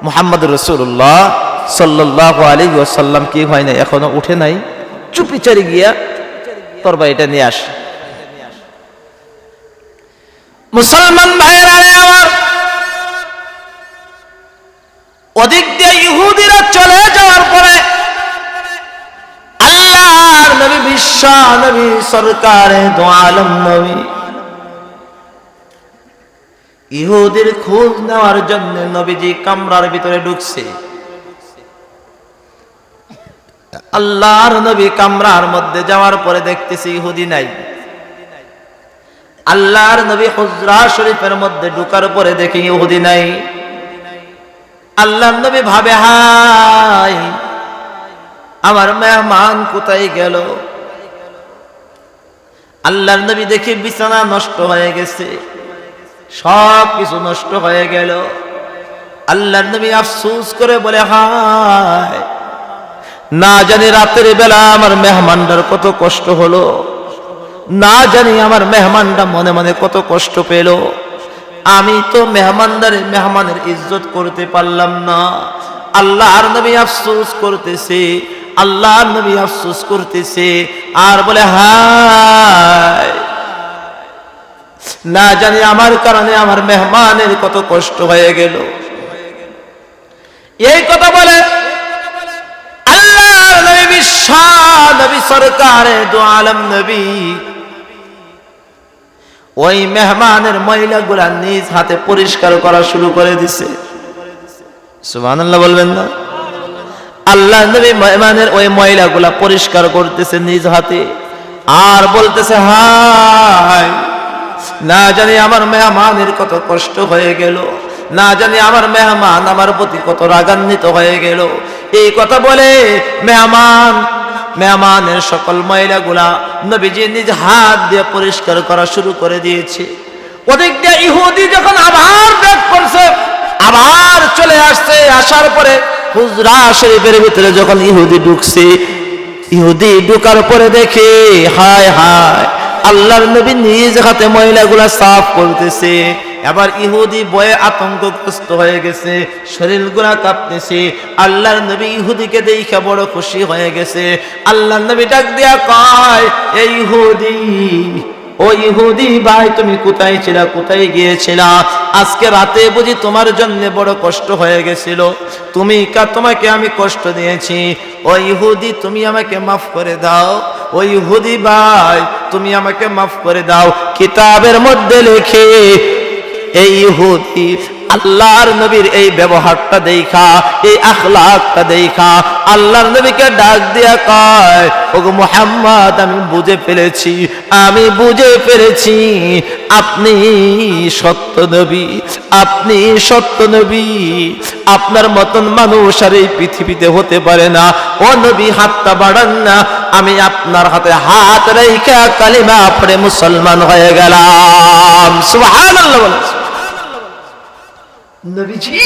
মুহাম্মদ রাসূলুল্লাহ সাল্লাল্লাহু আলাইহি ওয়াসাল্লাম কি হয় না, এখনো উঠে নাই, চুপিচারি গিয়া তরবারিটা নিয়ে আসে। মুসলমান ভাইরা আমার, ওদিক দিয়ে ইহুদিরা চলে যাওয়ার পরে আল্লাহর নবী, বিশ্ব নবী, সরকারে দো আলম নবী ইহুদির খোঁজ নেওয়ার জন্য নবীজি কামরার ভিতরে ঢুকছে। আল্লাহর নবী কামরার মধ্যে যাওয়ার পরে দেখতেছে ইহুদি নাই। আল্লাহর নবী হুজরা শরীফের মধ্যে ঢুকার পরে দেখে ইহুদি নাই। আল্লাহর নবী ভাবে, হাই আমার মেহমান কোথায় গেল? আল্লাহর নবী দেখে বিছানা নষ্ট হয়ে গেছে, সব কিছু নষ্ট হয়ে গেল। আল্লাহর নবী আফসোস করে বলে, হায় না জানি রাতের বেলা আমার মেহমানটার কত কষ্ট হলো, না জানি আমার মেহমানটা মনে মনে কত কষ্ট পেল। আমি তো মেহমানের ইজ্জত করতে পারলাম না। আল্লাহর নবী আফসোস করতেছে, আল্লাহর নবী আফসোস করতেছে আর বলে, হায় না জানি আমার কারণে আমার মেহমানের কত কষ্ট হয়ে গেল। এই কথা বলে আল্লাহর নবী, বিশ্ব নবী, সরকারে দো আলম নবী ওই মেহমানের ময়লাগুলা নিজ হাতে পরিষ্কার করা শুরু করে দিছে। সুবহানাল্লাহ বলবেন না? আল্লাহ নবী মেহমানের ওই ময়লাগুলা পরিষ্কার করতেছে নিজ হাতে আর বলতেছে, হায় না জানি আমার মেহমানের কত কষ্ট হয়ে গেল, না জানি আমার মেহমান আমার প্রতি কত রাগান্বিত হয়ে গেল। এই কথা বলে মেহমানের সকল ময়লাগুলা নবীজি নিজ হাত দিয়ে পরিষ্কার করা শুরু করে দিয়েছে। ওদিক দিয়ে ইহুদি যখন আবার ব্যাক করছে, আবার চলে আসছে, আসার পরে হুজরা শরীফের ভিতরে যখন ইহুদি ঢুকছে, ইহুদি ঢুকার পরে দেখে, হায় হায় আল্লাহর নবী নিজ হাতে ময়লাগুলা সাফ করতেছে। এবার ইহুদি ভয়ে আতঙ্কগ্রস্ত হয়ে গেছে, শরীরগুলা কাঁপতেছে। আল্লাহর নবী ইহুদিকে দেখে বড় খুশি হয়ে গেছে। আল্লাহর নবী ডাক দিয়া কয়, এই ইহুদি, ও ইহুদি ভাই, তুমি কোথায় ছিলা, কোথায় গিয়েছিলা? আজকে রাতে বুঝি তোমার জন্য বড় কষ্ট হয়ে গেছিল, তোমাকে আমি কষ্ট দিয়েছি। ও ইহুদি, তুমি আমাকে মাফ করে দাও। ও ইহুদি ভাই, তুমি আমাকে মাফ করে দাও। কিতাবের মধ্যে লেখে এই ইহুদি আল্লাহর নবীর এই ব্যবহারটা দেখা, এই আখলাকটা দেখা আল্লাহর নবীকে ডাক দিয়া কয়, ওগো মুহাম্মদ, আমি বুঝে ফেলেছি আপনি সত্য নবী, আপনি সত্য নবী। আপনার মতন মানুষ আর এই পৃথিবীতে হতে পারে না। ও নবী, হাতটা বাড়ান না, আমি আপনার হাতে হাত রেখে কালিমা পড়ে মুসলমান হয়ে গেলাম। সুবহানাল্লাহ বলেন। নবীজি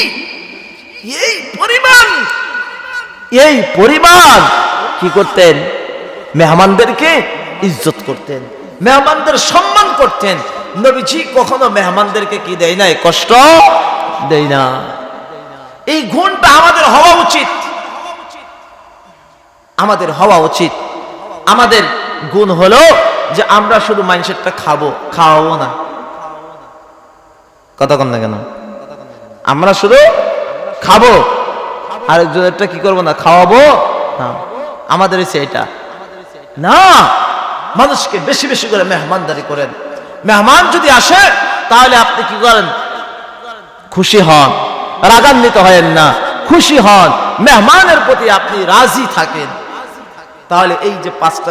এই পরিমাণ কি করতেন? মেহমানদেরকে ইজ্জত করতেন, মেহমানদের সম্মান করতেন। নবীজি কখনো মেহমানদেরকে কি দেয় নাই? কষ্ট দেয় না। এই গুণটা আমাদের হওয়া উচিত, আমাদের হওয়া উচিত। আমাদের গুণ হলো যে আমরা শুধু মানুষেরটা খাওয়াবো না। কথা কম না কেন? আমরা শুধু খাবো, আরেকজনেরটা কি করবো না? খাওয়াবো না। আমাদের এটা না, মানুষকে বেশি বেশি করে মেহমানদারি করেন। মেহমান যদি আসে তাহলে আপনি কি করেন? খুশি হন, রাগান্বিত হয়েন না, খুশি হন, মেহমানের প্রতি আপনি রাজি থাকেন। তাহলে এই যে 5টা